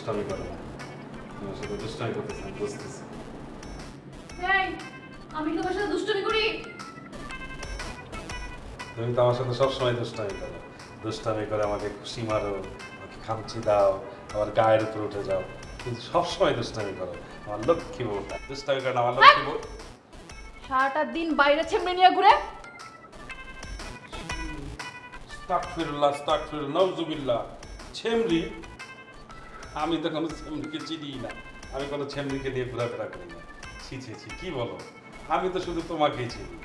দুষ্টামি করো না, তোমার সাথে দুষ্টামি করতেছি আমি বুঝতেছি। এই আমি তোমার সাথে দুষ্টুমি করি? তুমি তো আমার সাথে সবসময় দুষ্টামি করো, দুষ্টামি করে আমাকে খুশি মারো, আমাকে খামচি দাও, আমার গায়ের উপর উঠে যাও, কিন্তু সবসময় দুষ্টামি করো। আমার লক্ষ্মী বউটা দুষ্টামি করে না, আমার লক্ষ্মী বউ। সারাটা দিন বাইরে ছেমড়ে নিয়ে ঘুরে। আস্তাগফিরুল্লাহ, আস্তাগফিরুল্লাহ, নাউজুবিল্লাহ। ছেমরি? আমি তো কোনো ছেমরিকে চিনি না, আমি কোনো ছেমরিকে নিয়ে ঘোরাফেরা করি না। ছি ছি ছি, কি বলো? আমি তো শুধু তোমাকেই চিনি,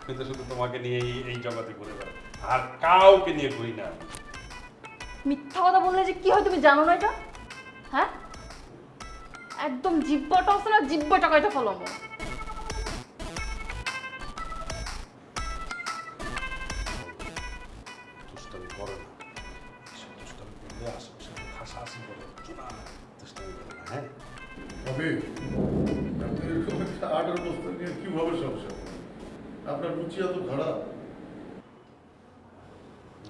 আমি তো শুধু তোমাকে নিয়ে এই জগতে ঘুরে বেড়াই, আর কাউকে নিয়ে ঘুরি না আমি। মিথ্যা কথা বললে যে কি হয় তুমি জানো না এটা? হ্যাঁ, একদম জিব্বাটা আছে না, জিব্বাটা কয়টা ফলাবো। দুষ্টামি করে না, এসব দুষ্টামি করলে আশেপাশে হাসাহাসি করে, না দুষ্টামি করে না। হ্যাঁ, তবে আপনি এরকম একটা আর্টের বস্তা নিয়ে কিভাবে সংসার করেন? আপনার রুচি এত খারাপ?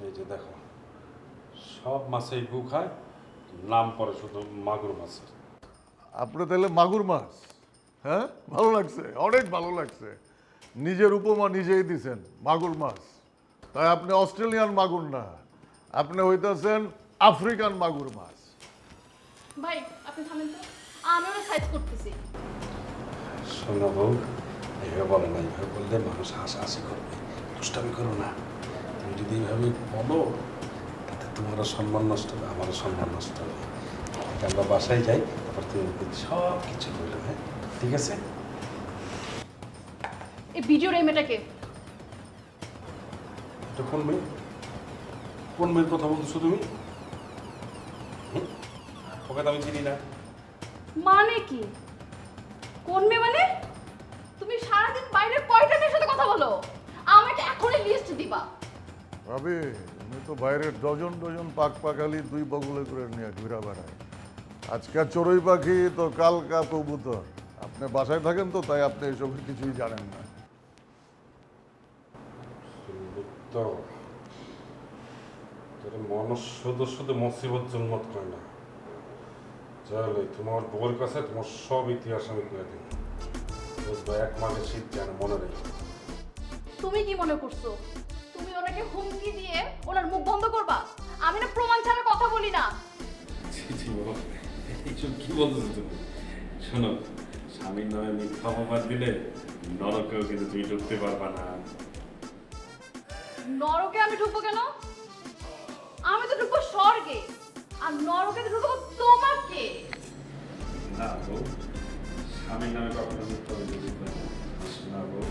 এই যে দেখো, সব মাছেই গু খায়, নাম পড়ে শুধু মাগুর মাছের। আপনি তাহলে মাগুর মাছ? হ্যাঁ, ভালো লাগছে, অনেক ভালো লাগছে। নিজের উপমা নিজেই দিছেন, মাগুর মাছ। তাই আপনি অস্ট্রেলিয়ান মাগুর না, আপনি হইতেছেন আফ্রিকান মাগুর মাছ। ভাই আপনি থামেন তো, আমি ওরা সাইজ করতেছি। শোনো বউ, এইভাবে বলে না, এইভাবে বললে মানুষ হাসাহাসি করবে, দুষ্টামি করো না। তুমি যদি এইভাবে বলো, তাতে তোমারও সম্মান নষ্ট হবে, আমারও সম্মান নষ্ট হবে। তাতে আমরা বাসায় যাই, তারপর তুমি সব কিছু বলবে। হ্যাঁ, ঠিক আছে? এই ভিডিওর এই মেয়েটাকে এটা কোন মেয়ে? কোন মেয়ের কথা বলতেছো তুমি? ওকে তো আমি চিনি না। মানে কি? কোন মেয়ে মানে? তুমি সারাদিন বাইরে কয়টা মেয়ের সাথে কথা বলো? আমাকে এখনই লিস্ট দিবা। ভাবি, উনি তো বাইরের ডজন ডজন পাক পাকালি দুই বগলে করে নিয়ে ঘুরা বেড়ায়। আজকে চড়ুই পাখি তো কালকা কবুতর। আপনি বাসায় থাকেন তো, তাই আপনি এসবের কিছুই জানেন না। তো তোর মনুষ্য মুসিবত জন্মত করে না। চলো, তোমার বউর কাছে তোমার সব ইতিহাস আমি করে দিই, বুঝবো। এক মাসের শীত যেন মনে রেখে। তুমি কি মনে করছো তুমি ওনাকে হুমকি দিয়ে ওনার মুখ বন্ধ করবা? আমি না প্রমাণ ছাড়া কথা বলি না। এইসব কি বলতেছো তুমি? শোনো, স্বামীর নামে মিথ্যা অপবাদ দিলে নরকেও কিন্তু তুমি ঢুকতে পারবা না। নরকে আমি ঢুকবো কেন? আমি তো ঢুকবো স্বর্গে, আর নরকে তো ঢুকবো তোমাকে। না বউ, স্বামীর নামে কখনো মিথ্যা অভিযোগ দিতে পারবে না বউ।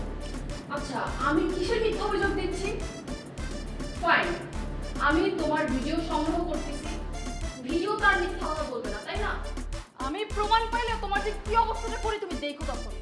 আচ্ছা, আমি কিসের মিথ্যা অভিযোগ দিচ্ছি? ফাইন, আমি তোমার ভিডিও সংগ্রহ করতেছি, ভিডিও তার মিথ্যা কথা বলবে না, তাই না? আমি প্রমাণ পাইলে তোমার যে কি অবস্থাটা করি তুমি দেখো তখন।